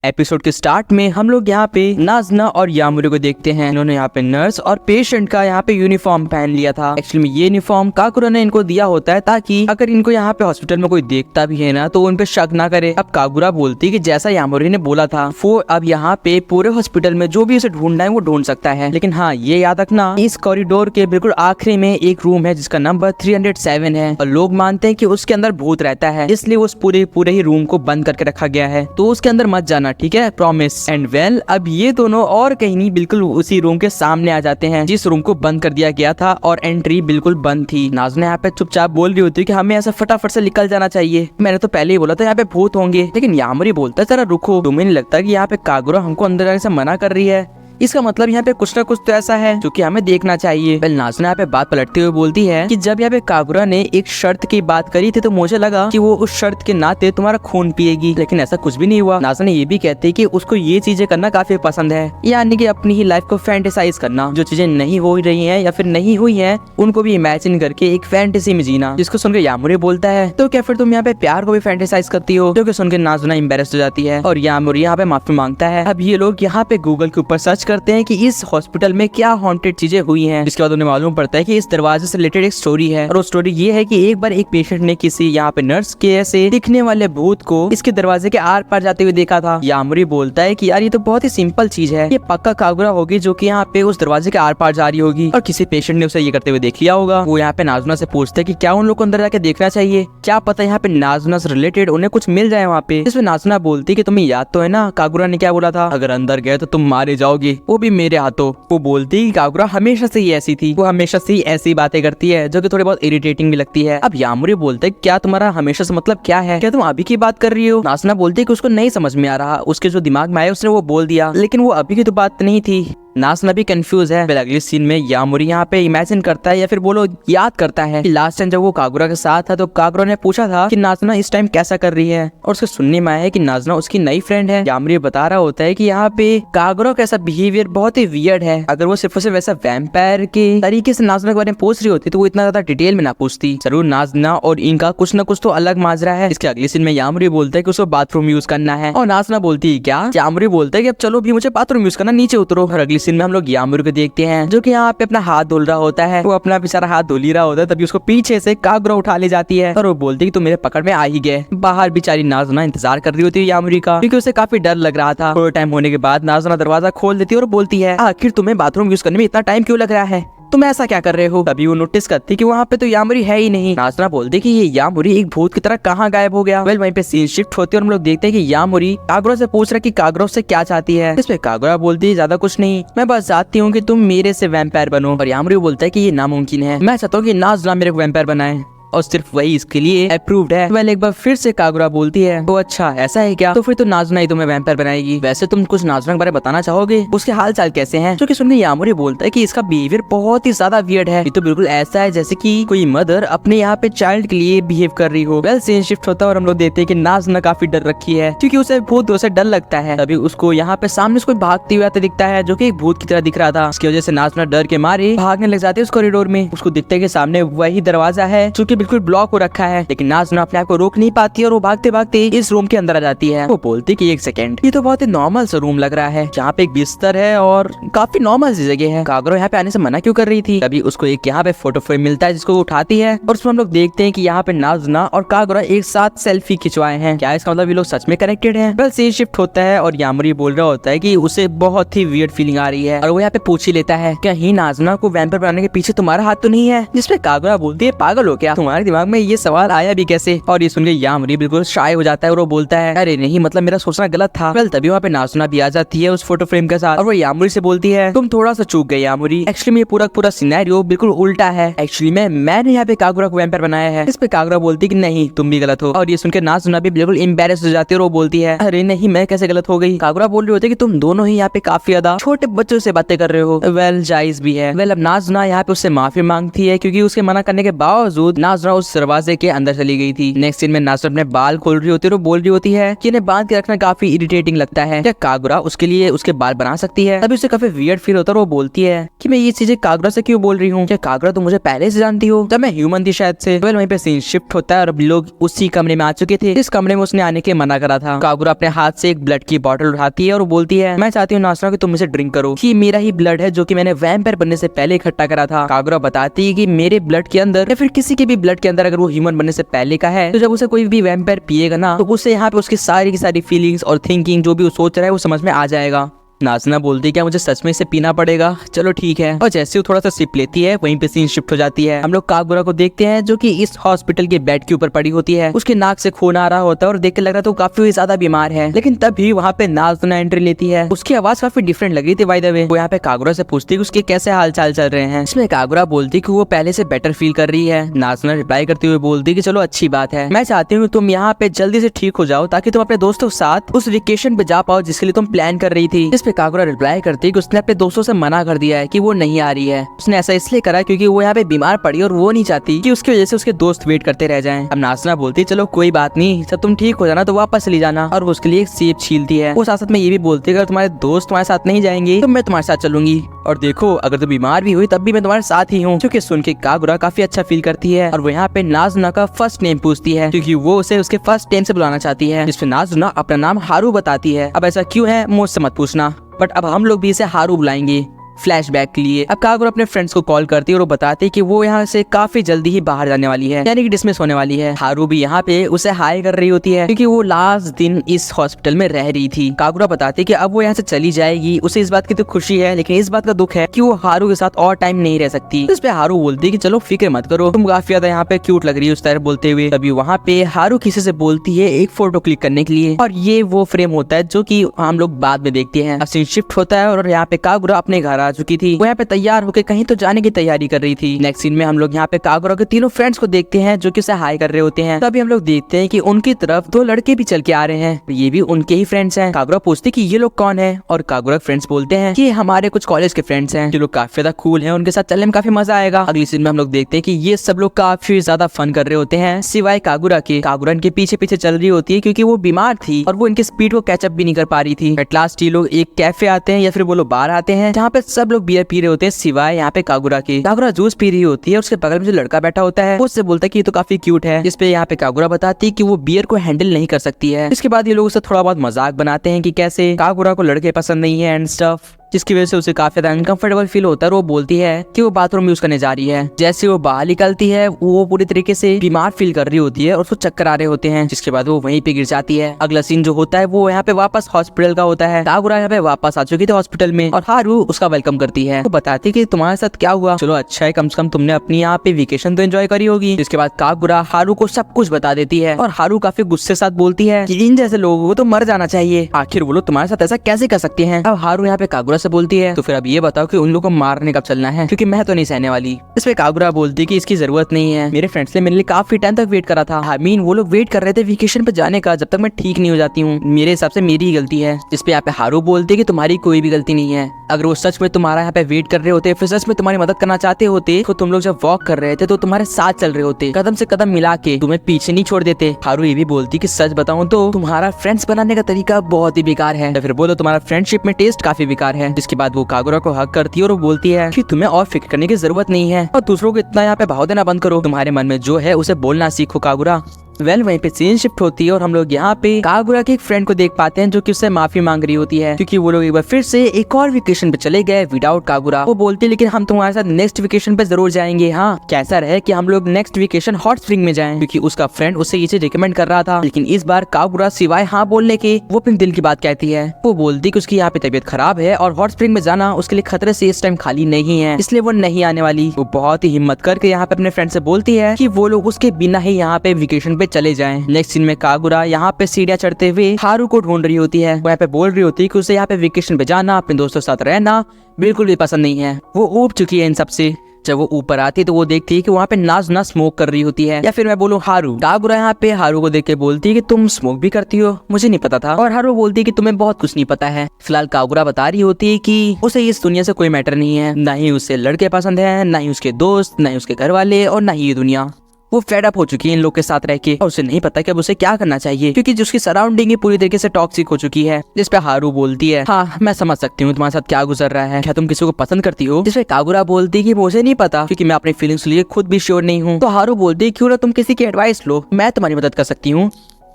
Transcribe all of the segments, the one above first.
Episode के start में हम लोग यहाँ पे नाज़ना और यामुरी को देखते हैं। इन्होंने यहाँ पे नर्स और पेशेंट का यहाँ पे यूनिफॉर्म पहन लिया था। एक्चुअली में ये यूनिफॉर्म कागुरा ने इनको दिया होता है ताकि अगर इनको यहाँ पे हॉस्पिटल में कोई देखता भी है ना तो उन पे शक ना करे। अब कागुरा बोलती है कि जैसा यामुरी ने बोला था वो अब यहाँ पे पूरे हॉस्पिटल में जो भी उसे ढूंढना है वो ढूंढ सकता है। लेकिन हाँ ये याद रखना, इस कॉरिडोर के बिल्कुल आखिरी में एक रूम है जिसका नंबर 307 है और लोग मानते हैं कि उसके अंदर भूत रहता है, इसलिए उस पूरे ही रूम को बंद करके रखा गया है। तो उसके अंदर मत जाना, ठीक है, प्रॉमिस। एंड वेल अब ये दोनों और कहीं नहीं बिल्कुल उसी रूम के सामने आ जाते हैं जिस रूम को बंद कर दिया गया था और एंट्री बिल्कुल बंद थी। नाज़ना यहाँ पे चुपचाप बोल रही होती है कि हमें ऐसा फटाफट से निकल जाना चाहिए। मैंने तो पहले ही बोला था यहाँ पे भूत होंगे, लेकिन यामुरी बोलता है जरा रुको, तुम्हें नहीं लगता कि यहाँ पे कागुरा हमको अंदर जाने से मना कर रही है? इसका मतलब यहाँ पे कुछ ना कुछ तो ऐसा है जो कि हमें देखना चाहिए। वेल नाज़ना यहाँ पे बात पलटते हुए बोलती है कि जब यहाँ पे कागुरा ने एक शर्त की बात करी थी तो मुझे लगा कि वो उस शर्त के नाते तुम्हारा खून पिएगी, लेकिन ऐसा कुछ भी नहीं हुआ। नाज़ना ये भी कहती है कि उसको ये चीजें करना काफी पसंद है, यानी कि अपनी ही लाइफ को फैंटेसाइज करना, जो चीजें नहीं हो रही है या फिर नहीं हुई है उनको भी इमेजिन करके एक फैंटेसी में जीना। जिसको सुनकर यामुरी बोलता है तो क्या फिर तुम यहाँ पे प्यार को भी फैंटेसाइज करती हो? जो कि सुनकर नाज़ना एम्बेरस हो जाती है और यामुरी यहाँ पे माफी मांगता है। अब ये लोग यहाँ पे गूगल के ऊपर सर्च करते हैं कि इस हॉस्पिटल में क्या हॉन्टेड चीजें हुई हैं, जिसके बाद उन्हें मालूम पड़ता है कि इस दरवाजे से रिलेटेड एक स्टोरी है और वो स्टोरी ये है कि एक बार एक पेशेंट ने किसी यहाँ पे नर्स के ऐसे दिखने वाले भूत को इसके दरवाजे के आर पार जाते हुए देखा था। यामुरी बोलता है कि यार ये तो बहुत ही सिंपल चीज है, ये पक्का कागुरा होगी जो कि यहाँ पे उस दरवाजे के आर पार जा रही होगी और किसी पेशेंट ने उसे ये करते हुए देख लिया होगा। वो यहाँ पे नाज़ना से पूछते है कि क्या उन लोग को अंदर जाके देखना चाहिए, क्या पता यहाँ पे नाज़ना से रिलेटेड उन्हें कुछ मिल जाए वहाँ पे। इसमें नाज़ना बोलती है कि तुम्हें याद तो है ना कागुरा ने क्या बोला था, अगर अंदर गए तो तुम मारे जाओगे, वो भी मेरे हाथों। वो बोलती है कि कागुरा हमेशा से ही ऐसी थी, वो हमेशा से ही ऐसी बातें करती है जो कि थोड़ी बहुत इरिटेटिंग भी लगती है। अब यामुरी बोलते है क्या तुम्हारा हमेशा से मतलब क्या है, क्या तुम अभी की बात कर रही हो? नाज़ना बोलती है कि उसको नहीं समझ में आ रहा, उसके जो दिमाग में आया उसने वो बोल दिया, लेकिन वो अभी की तो बात नहीं थी। नाज़ना भी कंफ्यूज है। अगले सीन में यामुरी यहाँ पे इमेजिन करता है या फिर बोलो याद करता है कि लास्ट टाइम जब वो कागुरा के साथ था तो कागुरा ने पूछा था कि नाज़ना इस टाइम कैसा कर रही है और उसके सुनने में आया है कि नाज़ना उसकी नई फ्रेंड है। यामुरी बता रहा होता है कि यहाँ पे कागुरा का ऐसा बिहेवियर बहुत ही वियर्ड है, अगर वो सिर्फ से वैसा वैम्पायर के तरीके से नाज़ना के बारे में पूछ रही होती तो वो इतना ज्यादा डिटेल में ना पूछती। जरूर नाज़ना और इनका कुछ न कुछ तो अलग माजरा है। इसके अगले सीन में यामुरी बोलता है कि उसको बाथरूम यूज करना है और नाज़ना बोलती है क्या? यामुरी बोलता है कि अब चलो भी मुझे बाथरूम यूज करना, नीचे उतरो। और अगले सीन में हम लोग यामुरी को देखते हैं जो कि यहाँ पे अपना हाथ धुल रहा होता है। वो अपना बेचारा हाथ धुल ही रहा होता है, तभी उसको पीछे से कागुरा उठा ले जाती है और वो बोलती है कि तुम मेरे पकड़ में आ ही गए। बाहर बेचारी नाज़ना इंतजार कर रही होती है यामुरी का, क्योंकि उसे काफी डर लग रहा था। थोड़ा टाइम होने के बाद नाज़ना दरवाजा खोल देती है और बोलती है आखिर तुम्हें बाथरूम यूज करने में इतना टाइम क्यों लग रहा है, तुम ऐसा क्या कर रहे हो? तभी वो नोटिस करती कि वहाँ पे तो यामुरी है ही नहीं। नाज़ना बोलती कि ये यामुरी एक भूत की तरह कहाँ गायब हो गया। वेल वहीं पे सीन शिफ्ट होती है और हम लोग देखते हैं कि यामुरी कागुरा से पूछ रहा कि कागुरा से क्या चाहती है। इस पे कागुरा बोलती है ज्यादा कुछ नहीं, मैं बस चाहती हूँ कि तुम मेरे से वैम्पायर बनो। और यामुरी बोलता है कि ये नामुमकिन है, मैं चाहता हूँ कि नाज़ना मेरे को वैम्पायर बनाए और सिर्फ वही इसके लिए अप्रूव्ड है। वेल एक बार फिर से कागुरा बोलती है तो अच्छा ऐसा है क्या, तो फिर तो नाज़ना ही तुम्हें वैम्पायर बनाएगी। वैसे तुम कुछ नाज़ना के बारे में बताना चाहोगे, उसके हाल चाल कैसे हैं? जो कि सुनकर यामुरी बोलता है कि इसका बिहेवियर बहुत ही ज्यादा वियर्ड है, ये तो बिल्कुल ऐसा है जैसे कि कोई मदर अपने यहाँ पे चाइल्ड के लिए बिहेव कर रही हो। वेल सीन शिफ्ट होता है और हम लोग देखते हैं कि नाज़ना काफी डर रखी है क्योंकि उसे भूतों से डर लगता है। तभी उसको यहाँ पे सामने उसको भागते हुए आते दिखता है जो कि एक भूत की तरह दिख रहा था। इसकी वजह से नाज़ना डर के मारे भागने लग जाती है उस कॉरिडोर में। उसको दिखता है कि सामने वही दरवाजा है जो कि बिल्कुल ब्लॉक हो रखा है, लेकिन नाज़ना अपने आप को रोक नहीं पाती और वो भागते भागते इस रूम के अंदर आ जाती है। वो बोलती कि एक सेकंड, ये तो बहुत ही नॉर्मल सा रूम लग रहा है जहाँ पे एक बिस्तर है और काफी नॉर्मल सी जगह है, कागुरा यहाँ पे आने से मना क्यों कर रही थी? तभी उसको एक यहाँ पे फोटो फ्रेम मिलता है जिसको वो उठाती है और उसमें हम लोग देखते हैं कि यहाँ पे नाज़ना और कागुरा एक साथ सेल्फी खिंचवाए हैं। क्या इसका मतलब ये लोग सच में कनेक्टेड हैं? वेल सीन शिफ्ट होता है और यामुरी बोल रहा होता है कि उसे बहुत ही वियर्ड फीलिंग आ रही है और वो यहाँ पे पूछ ही लेता है कहीं नाज़ना को वैम्पायर बनाने के पीछे तुम्हारा हाथ तो नहीं है? जिसपे कागुरा बोलती है पागल हो क्या, तुम्हारे दिमाग में ये सवाल आया भी कैसे? और ये सुन के यामुरी बिल्कुल शाय हो जाता है और वो बोलता है अरे नहीं मतलब मेरा सोचना गलत था। वेल तभी वहाँ पे नाज़ना भी आ जाती है उस फोटो फ्रेम के साथ और वो यामुरी से बोलती है तुम थोड़ा सा चूक गए यामुरी, एक्चुअली में पूरा सिनेरियो बिल्कुल उल्टा है, एक्चुअली में मैंने यहाँ पे कागुरा को वैम्पायर बनाया है। इस पे कागुरा बोलती कि नहीं तुम भी गलत हो और ये सुनकर नाज़ना भी बिल्कुल एम्बेरस हो जाती है और वो बोलती है अरे नहीं मैं कैसे गलत हो गई? कागुरा बोल रही होती है कि तुम दोनों ही यहाँ पे काफी ज्यादा छोटे बच्चों से बातें कर रहे हो। वेल जायज भी है। वेल अब नाज़ना यहाँ पे उससे माफी मांगती है क्योंकि उसके मना करने के बावजूद नाज़ना नाज़रा उस दरवाजे के अंदर चली गई थी। नेक्स्ट सीन में नाज़रा अपने बाल खोल रही होती है और बोल रही होती है कि इन्हें बांध के रखना काफी इरिटेटिंग लगता है, क्या कागुरा उसके लिए उसके बाल बना सकती है। तभी उसे काफी वियर्ड फील होता है और वो बोलती है कि मैं ये चीजें कागुरा से क्यों बोल रही हूँ, क्या कागुरा तो मुझे पहले से जानती हो जब मैं ह्यूमन थी शायद से। वहीं पे सीन शिफ्ट होता है और अब लोग उसी कमरे में आ चुके थे जिस कमरे में उसने आने के मना करा था। कागुरा अपने हाथ से एक ब्लड की बोतल उठाती है और बोलती है मैं चाहती हूँ नाज़रा कि तुम इसे ड्रिंक करो, कि मेरा ही ब्लड है जो कि मैंने वैम्पायर बनने से पहले इकट्ठा करा था। कागुरा बताती है कि मेरे ब्लड के अंदर या फिर किसी के भी ब्लड के अंदर अगर वो ह्यूमन बनने से पहले का है तो जब उसे कोई भी वैम्पायर पिएगा ना तो उसे यहाँ पे उसकी सारी की सारी फीलिंग्स और थिंकिंग जो भी वो सोच रहा है वो समझ में आ जाएगा। नाज़रा बोलती क्या मुझे सच में इसे पीना पड़ेगा, चलो ठीक है। और जैसे वो थोड़ा सा सिप लेती है वहीं पे सीन शिफ्ट हो जाती है। हम लोग कागुरा को देखते हैं जो कि इस हॉस्पिटल के बेड के ऊपर पड़ी होती है। उसके नाक से खून आ रहा होता है और देख के लग रहा था वो काफी ज्यादा बीमार है। लेकिन तभी वहाँ पे नाज़रा एंट्री लेती है। उसकी आवाज काफी डिफरेंट लग रही थी बाय द वे। वो यहाँ पे कागुरा से पूछती है उसके कैसे हाल चाल चल रहे हैं। इसमें कागुरा बोलती कि वो पहले से बेटर फील कर रही है। नाज़रा रिप्लाई करते हुए बोलती कि चलो अच्छी बात है, मैं चाहती हूँ तुम यहाँ पे जल्दी से ठीक हो जाओ ताकि तुम अपने दोस्तों के साथ उस वेकेशन पे जा पाओ जिसके लिए तुम प्लान कर रही थी। इस पे कागुरा रिप्लाई करती कि उसने अपने दोस्तों से मना कर दिया है कि वो नहीं आ रही है। उसने ऐसा इसलिए करा क्योंकि वो यहाँ पे बीमार पड़ी और वो नहीं चाहती कि उसकी वजह से उसके दोस्त वेट करते रह जाएं। अब नाज़रा बोलती चलो कोई बात नहीं, जब तुम ठीक हो जाना तो वापस चली जाना, और वो उसके लिए एक सेब छीलती है। वो साथ में ये भी बोलती है अगर तुम्हारे दोस्त तुम्हारे साथ नहीं जाएंगे तो मैं तुम्हारे साथ चलूंगी, और देखो अगर तुम बीमार भी हुई तब भी मैं तुम्हारे साथ ही हूँ। क्योंकि सुन के कागुरा काफी अच्छा फील करती है और वो यहाँ पे नाज़रा का फर्स्ट नेम पूछती है क्योंकि वो उसे उसके फर्स्ट नेम से बुलाना चाहती है, जिसपे नाज़रा अपना नाम हारू बताती है। अब ऐसा क्यों है मुझसे मत पूछना, बट अब हम लोग भी इसे हारू बुलाएंगे फ्लैशबैक के लिए। अब कागुरा अपने फ्रेंड्स को कॉल करती है और वो बताती है कि वो यहाँ से काफी जल्दी ही बाहर जाने वाली है, यानी कि डिसमिस होने वाली है। हारू भी यहाँ पे उसे हाई कर रही होती है क्योंकि वो लास्ट दिन इस हॉस्पिटल में रह रही थी। कागुरा बताती है कि अब वो यहाँ से चली जाएगी। उसे इस बात की तो खुशी है लेकिन इस बात का दुख है कि वो हारू के साथ और टाइम नहीं रह सकती। इस पे हारू बोलती है कि चलो फिक्र मत करो, तुम काफी ज्यादा यहाँ पे क्यूट लग रही है उस तरह बोलते हुए। तभी वहाँ पे हारू किसी से बोलती है एक फोटो क्लिक करने के लिए, और ये वो फ्रेम होता है जो की हम लोग बाद में देखते हैं। सीन शिफ्ट होता है और यहाँ पे कागुरा अपने घर आ चुकी थी। वो यहाँ पे तैयार होकर कहीं तो जाने की तैयारी कर रही थी। नेक्स्ट सीन में हम लोग यहाँ पे कागुरा के तीनों फ्रेंड्स को देखते हैं जो कि उसे हाई कर रहे होते हैं। तभी हम लोग देखते हैं कि उनकी तरफ दो लड़के भी चल के आ रहे हैं, ये भी उनके ही फ्रेंड्स हैं। कागुरा पूछती कि ये लोग कौन है, और कागुरा के फ्रेंड्स बोलते हैं कि हमारे कुछ कॉलेज के फ्रेंड्स हैं जो लोग काफी ज्यादा कूल हैं, उनके साथ चलने में काफी मजा आएगा। अगली सीन में हम लोग देखते हैं कि ये सब लोग काफी ज्यादा फन कर रहे होते हैं सिवाय कागुरा के। कागुरा इनके पीछे पीछे चल रही होती है क्योंकि वो बीमार थी और वो इनकी स्पीड को कैचअप भी नहीं कर पा रही थी। एट लास्ट ये लोग एक कैफे आते हैं या फिर वो लोग बार आते हैं जहाँ पे सब लोग बियर पी रहे होते हैं सिवाय यहाँ पे कागुरा की। कागुरा जूस पी रही होती है, उसके बगल में जो लड़का बैठा होता है वो उससे बोलता है कि ये तो काफी क्यूट है, जिस पे यहाँ पे कागुरा बताती है कि वो बियर को हैंडल नहीं कर सकती है। इसके बाद ये लोग उससे थोड़ा बहुत मजाक बनाते हैं कि कैसे कागुरा को लड़के पसंद नहीं है एंड स्टफ, जिसकी वजह से उसे काफी ज्यादा अनकंफर्टेबल फील होता है और वो बोलती है कि वो बाथरूम यूज करने जा रही है। जैसे वो बाहर निकलती है वो पूरी तरीके से बीमार फील कर रही होती है और उसको चक्कर आ रहे होते हैं, जिसके बाद वो वहीं पे गिर जाती है। अगला सीन जो होता है वो यहाँ पे वापस हॉस्पिटल का होता है। कागुरा यहाँ पे वापस आ चुकी थी हॉस्पिटल में और हारू उसका वेलकम करती है। वो बताती है कि तुम्हारे साथ क्या हुआ, चलो अच्छा है कम से कम तुमने अपनी यहाँ पे वेकेशन तो एंजॉय करी होगी। जिसके बाद कागुरा हारू को सब कुछ बता देती है और हारू काफी गुस्से साथ बोलती है कि इन जैसे लोगों को तो मर जाना चाहिए, आखिर वो लोग तुम्हारे साथ ऐसा कैसे कर सकते हैं। अब हारू यहाँ पे कागुरा से बोलती है तो फिर अब ये बताओ कि उन लोगों को मारने कब चलना है, क्योंकि मैं तो नहीं सहने वाली। इस पे कागुरा बोलती कि इसकी जरूरत नहीं है, मेरे फ्रेंड्स ने मेरे लिए काफी टाइम तक वेट करा था। आई मीन वो लोग वेट कर रहे थे वेकेशन पे जाने का जब तक मैं ठीक नहीं हो जाती हूँ, मेरे हिसाब से मेरी ही गलती है। इस पे यहाँ पे हारू बोलते कि तुम्हारी कोई भी गलती नहीं है, अगर वो सच में तुम्हारा यहाँ पे वेट कर रहे होते, फिर सच में तुम्हारी मदद करना चाहते होते तो तुम लोग जब वॉक कर रहे थे तो तुम्हारे साथ चल रहे होते, कदम से कदम मिला के, तुम्हें पीछे नहीं छोड़ देते। हारू ये भी बोलती कि सच बताऊं तो तुम्हारा फ्रेंड्स बनाने का तरीका बहुत ही बेकार है, या फिर बोलो तुम्हारा फ्रेंडशिप में टेस्ट काफी बेकार है। जिसके बाद वो कागुरा को हक करती है और वो बोलती है कि तुम्हें और फिक्र करने की जरूरत नहीं है और दूसरों को इतना यहाँ पे भाव देना बंद करो, तुम्हारे मन में जो है उसे बोलना सीखो कागुरा। वहीं पे सीन शिफ्ट होती है और हम लोग यहाँ पे कागुरा के एक फ्रेंड को देख पाते हैं जो कि उससे माफी मांग रही होती है क्योंकि वो लोग एक बार फिर से एक और वेकेशन पे चले गए विदाउट कागुरा। वो बोलती है लेकिन हम तुम्हारे साथ नेक्स्ट वेकेशन पे जरूर जाएंगे, हाँ कैसा रहे कि हम लोग नेक्स्ट वेकेशन हॉट स्प्रिंग में जाएं, क्योंकि उसका फ्रेंड उसे ये चीज रिकमेंड कर रहा था। लेकिन इस बार कागुरा सिवाय हाँ बोलने के वो अपने दिल की बात कहती है। वो बोलती कि उसकी यहाँ पे तबीयत खराब है और हॉट स्प्रिंग में जाना उसके लिए खतरे से इस टाइम खाली नहीं है, इसलिए वो नहीं आने वाली। वो बहुत ही हिम्मत करके यहाँ पे अपने फ्रेंड से बोलती है कि वो लोग उसके बिना ही यहाँ पे वेकेशन पे चले जाएं। नेक्स्ट सीन में कागुरा यहाँ पे सीढ़ियाँ चढ़ते हुए हारू को ढूंढ रही होती है। वो यहाँ पे बोल रही होती है कि उसे यहाँ पे वेकेशन पे जाना, अपने दोस्तों के साथ रहना बिल्कुल भी पसंद नहीं है, वो ऊब चुकी है इन सबसे। जब वो ऊपर आती है तो वो देखती है कि वहाँ पे नाज़रा स्मोक कर रही होती है, या फिर मैं बोलूँ हारू। कागुरा यहाँ पे हारू को देख के बोलती है कि तुम स्मोक भी करती हो, मुझे नहीं पता था। और हारू बोलती है कि तुम्हें बहुत कुछ नहीं पता है। फिलहाल कागुरा बता रही होती है कि उसे इस दुनिया से कोई मैटर नहीं है, ना ही उसे लड़के पसंद है, ना ही उसके दोस्त, ना ही उसके घर वाले और ना ही ये दुनिया। वो फेड अप हो चुकी है इन लोग के साथ रह के और उसे नहीं पता कि अब उसे क्या करना चाहिए, क्योंकि जो उसकी सराउंडिंग पूरी तरीके से टॉक्सिक हो चुकी है। जिस पे हारू बोलती है, हाँ मैं समझ सकती हूँ तुम्हारे साथ क्या गुजर रहा है, क्या तुम किसी को पसंद करती हो? जिस पे कागुरा बोलती है कि मुझे नहीं पता, क्योंकि मैं अपनी फीलिंग्स लिए खुद भी श्योर नहीं हूँ। तो हारू बोलती है क्यों ना तुम किसी की एडवाइस लो, मैं तुम्हारी मदद कर सकती हूँ।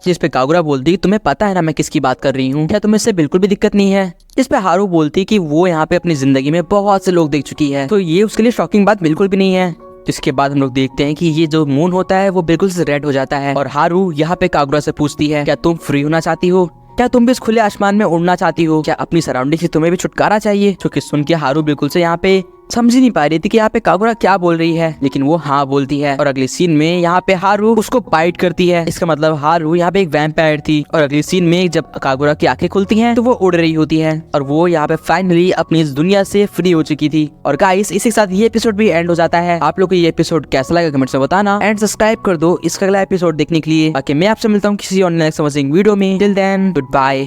जिस पे कागुरा बोलती है तुम्हें पता है ना मैं किसकी बात कर रही हूँ, क्या तुम्हें इससे बिल्कुल भी दिक्कत नहीं है? जिस पे हारू बोलती है कि वो यहाँ पे अपनी जिंदगी में बहुत से लोग देख चुकी है, तो ये उसके लिए शॉकिंग बात बिल्कुल भी नहीं है। जिसके बाद हम लोग देखते हैं कि ये जो मून होता है वो बिल्कुल से रेड हो जाता है और हारू यहाँ पे कागुरा से पूछती है क्या तुम फ्री होना चाहती हो, क्या तुम भी इस खुले आसमान में उड़ना चाहती हो, क्या अपनी सराउंडिंग से तुम्हें भी छुटकारा चाहिए? जो कि सुन के हारू बिल्कुल से यहाँ पे समझ ही नहीं पा रही थी कि यहाँ पे कागुरा क्या बोल रही है, लेकिन वो हाँ बोलती है। और अगले सीन में यहाँ पे हारू उसको बाइट करती है। इसका मतलब हारू यहाँ पे एक वैम्पायर थी। और अगले सीन में जब कागुरा की आंखें खुलती हैं तो वो उड़ रही होती है और वो यहाँ पे फाइनली अपनी इस दुनिया से फ्री हो चुकी थी। और गाइस इसी के साथ ये एपिसोड भी एंड हो जाता है। आप लोग को ये एपिसोड कैसा लगा कमेंट्स में बताना एंड सब्सक्राइब कर दो इसका अगला एपिसोड देखने के लिए। बाकी मैं आपसे मिलता हूँ किसी और नेक्स्ट वीडियो में। Till then good bye.